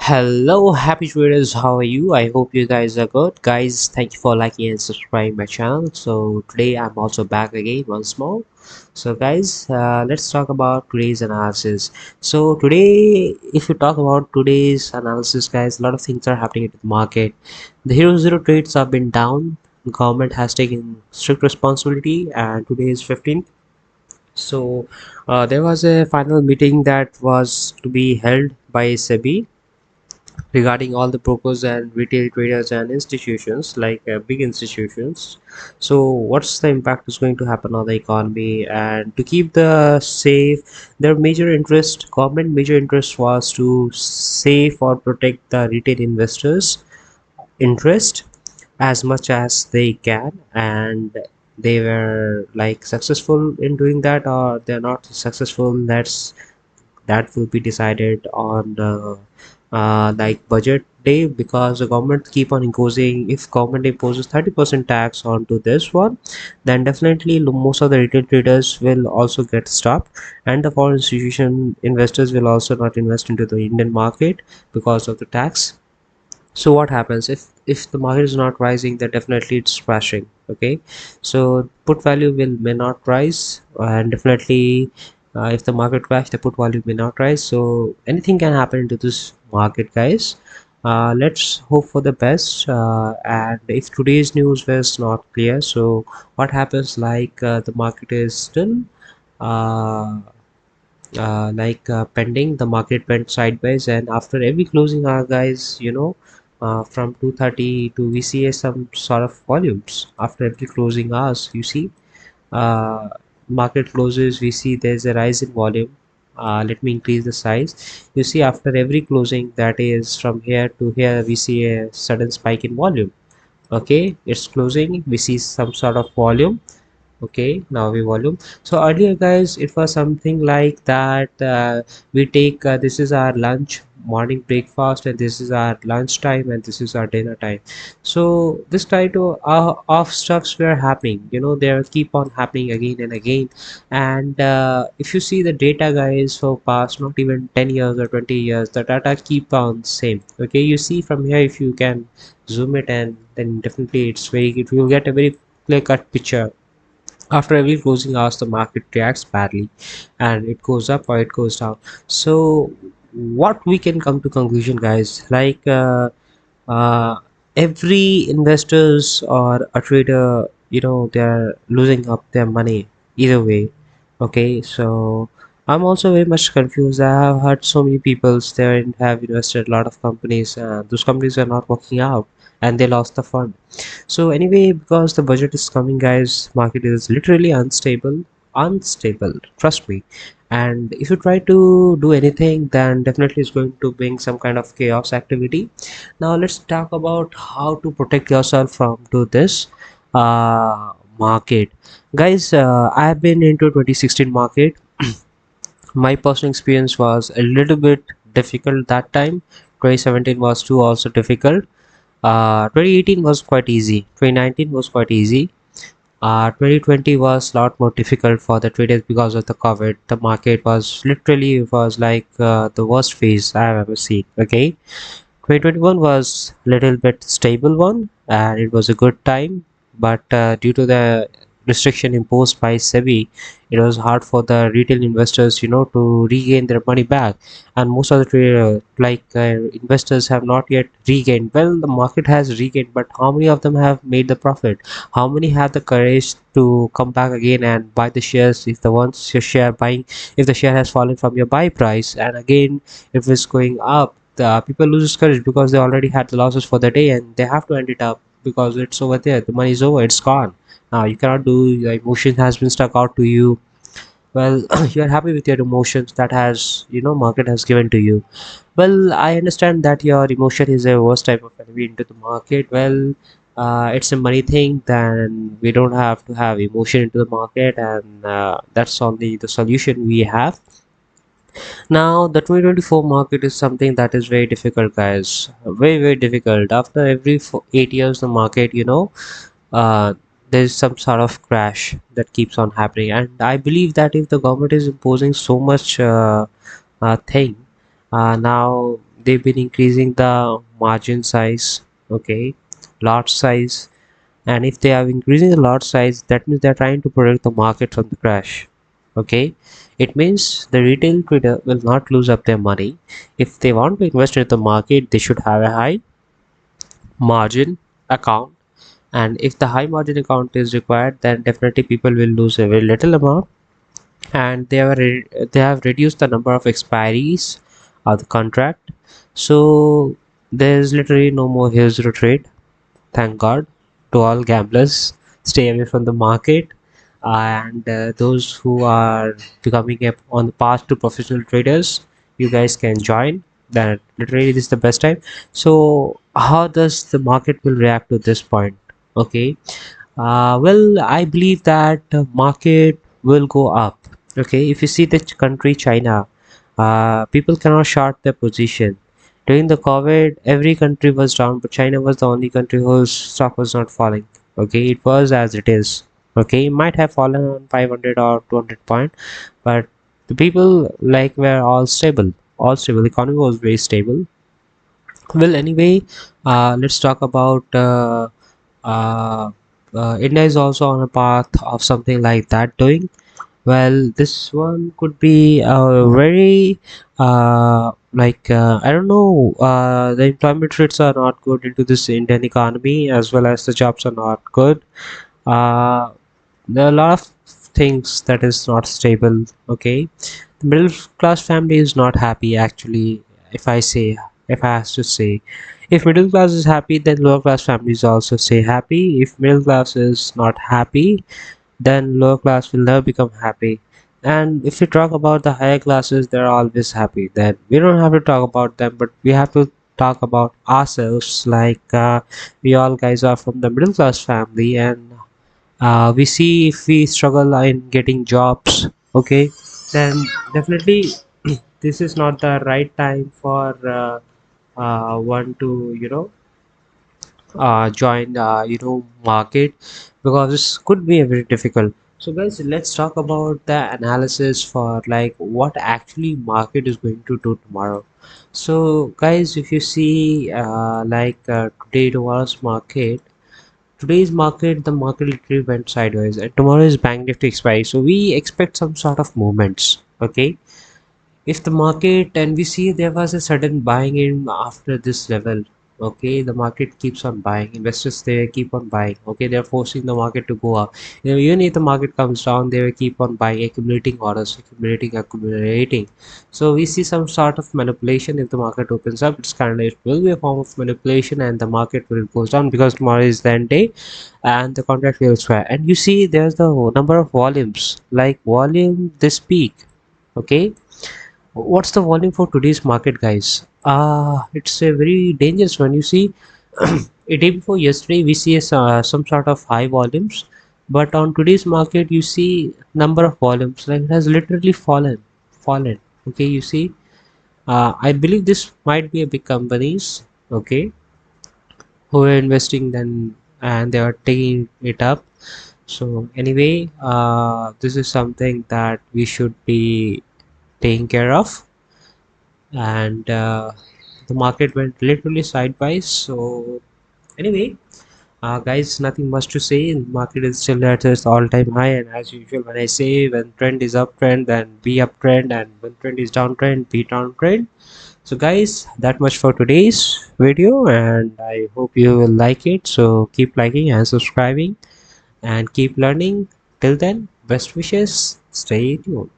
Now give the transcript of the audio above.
Hello, happy traders. How are you? I hope you guys are good. Guys, thank you for liking and subscribing my channel. So today I'm also back again once more. So guys, let's talk about today's analysis. So today, if you talk about today's analysis, guys, a lot of things are happening in the market. The Hero Zero trades have been down. Government has taken strict responsibility, and today is 15th. So there was a final meeting that was to be held by SEBI regarding all the brokers and retail traders and institutions like big institutions. So what's the impact is going to happen on the economy, and to keep the safe, their major interest, government major interest was to save or protect the retail investors interest as much as they can, and they were like successful in doing that or they're not successful. That will be decided on like budget day, because the government keep on imposing. If government imposes 30% tax onto this one, then definitely most of the retail traders will also get stopped, and the foreign institution investors will also not invest into the Indian market because of the tax. So what happens if the market is not rising, then definitely it's crashing. Okay, so put value will may not rise, and definitely if the market crash, the put value may not rise. So anything can happen into this market, guys. Let's hope for the best. And if today's news was not clear, so what happens, like the market is still uh, pending. The market went sideways, and after every closing hour, guys, from 2:30 to we see some sort of volumes after every closing hours. You see, uh, market closes, we see there's a rise in volume. Let me increase the size. You see, after every closing, that is from here to here, we see a sudden spike in volume. Okay, it's closing, we see some sort of volume. Okay, now we volume. So earlier, guys, it was something like that. We take this is our lunch, morning breakfast, and this is our lunch time, and this is our dinner time. So this type of stuffs were happening, they keep on happening again and again. And if you see the data, guys, for past not even 10 years or 20 years, the data keep on same. Okay, you see from here, if you can zoom it, and then definitely it will get a very clear cut picture. After every closing hours, the market reacts badly, and it goes up or it goes down. So what we can come to conclusion, guys, like uh, every investors or a trader, they're losing up their money either way. Okay, so I'm also very much confused. I have heard so many people they have invested a lot of companies, and those companies are not working out, and they lost the fund. So anyway, because the budget is coming, guys, market is literally unstable, trust me. And if you try to do anything, then definitely it's going to bring some kind of chaos activity. Now let's talk about how to protect yourself from to this market. Guys, I have been into 2016 market. My personal experience was a little bit difficult that time. 2017 was too also difficult. 2018 was quite easy. 2019 was quite easy. 2020 was a lot more difficult for the traders because of the COVID. The market was like the worst phase I have ever seen. Okay, 2021 was little bit stable one, and it was a good time, but due to the restriction imposed by SEBI, it was hard for the retail investors, to regain their money back, and most of the investors have not yet regained. Well, the market has regained, but how many of them have made the profit? How many have the courage to come back again and buy the shares if the ones your share buying, if the share has fallen from your buy price, and again if it's going up, the people loses courage because they already had the losses for the day, and they have to end it up because it's over there, the money is over, it's gone. Now you cannot do, your emotion has been stuck out to you. Well, you're happy with your emotions that has, market has given to you. Well, I understand that your emotion is a worst type of enemy into the market. Well, it's a money thing, then we don't have to have emotion into the market, and that's only the solution we have. Now, the 2024 market is something that is very difficult, guys. Very, very difficult. After every 8 years, the market, uh, there's some sort of crash that keeps on happening. And I believe that if the government is imposing so much thing, now they've been increasing the margin size, okay, lot size. And if they are increasing the lot size, that means they're trying to protect the market from the crash, okay. It means the retail trader will not lose up their money. If they want to invest in the market, they should have a high margin account, and if the high margin account is required, then definitely people will lose a very little amount. And they have reduced the number of expiries of the contract, so there's literally no more here's to trade. Thank God to all gamblers. Stay away from the market. And those who are becoming on the path to professional traders, you guys can join. That literally this is the best time. So, how does the market will react to this point? Okay, well, I believe that market will go up. Okay, if you see the country China, people cannot short their position. During the COVID, every country was down, but China was the only country whose stock was not falling. Okay, it was as it is. Okay, it might have fallen on 500 or 200 point, but the people like were all stable. All stable. The economy was very stable. Well, anyway, let's talk about uh, India is also on a path of something like that doing. Well, this one could be a very I don't know. The employment rates are not good into this Indian economy, as well as the jobs are not good. Uh, there are a lot of things that is not stable. Okay, the middle class family is not happy actually. If I say, if I have to say, if middle class is happy, then lower class families also say happy. If middle class is not happy, then lower class will never become happy. And if we talk about the higher classes, they're always happy. Then we don't have to talk about them, but we have to talk about ourselves. We all guys are from the middle class family, and we see if we struggle in getting jobs, okay, then definitely this is not the right time for one to join market, because this could be a very difficult. So guys, let's talk about the analysis for like what actually market is going to do tomorrow. So guys, if you see today, today's market, the market literally went sideways, and tomorrow is bank nifty expiry, so we expect some sort of movements, okay. If the market, and we see there was a sudden buying in after this level, okay, the market keeps on buying, investors they keep on buying, okay, they're forcing the market to go up. Even if the market comes down, they will keep on buying, accumulating orders, accumulating. So we see some sort of manipulation. If the market opens up, it's kind of, it will be a form of manipulation, and the market will goes down because tomorrow is the end day, and the contract will square. And you see there's the number of volumes, like volume this peak, okay. What's the volume for today's market, guys? It's a very dangerous one. You see, a day before yesterday, we see some sort of high volumes, but on today's market, you see number of volumes like it has literally fallen. Okay, you see, I believe this might be a big companies, okay, who are investing then, and they are taking it up. So anyway, this is something that we should be taking care of. And the market went literally sideways. So anyway, guys, nothing much to say. The market is still at its all-time high, and as usual, when I say when trend is uptrend, then be uptrend, and when trend is downtrend, be downtrend. So guys, that much for today's video, and I hope you will like it. So keep liking and subscribing, and keep learning. Till then, best wishes. Stay tuned.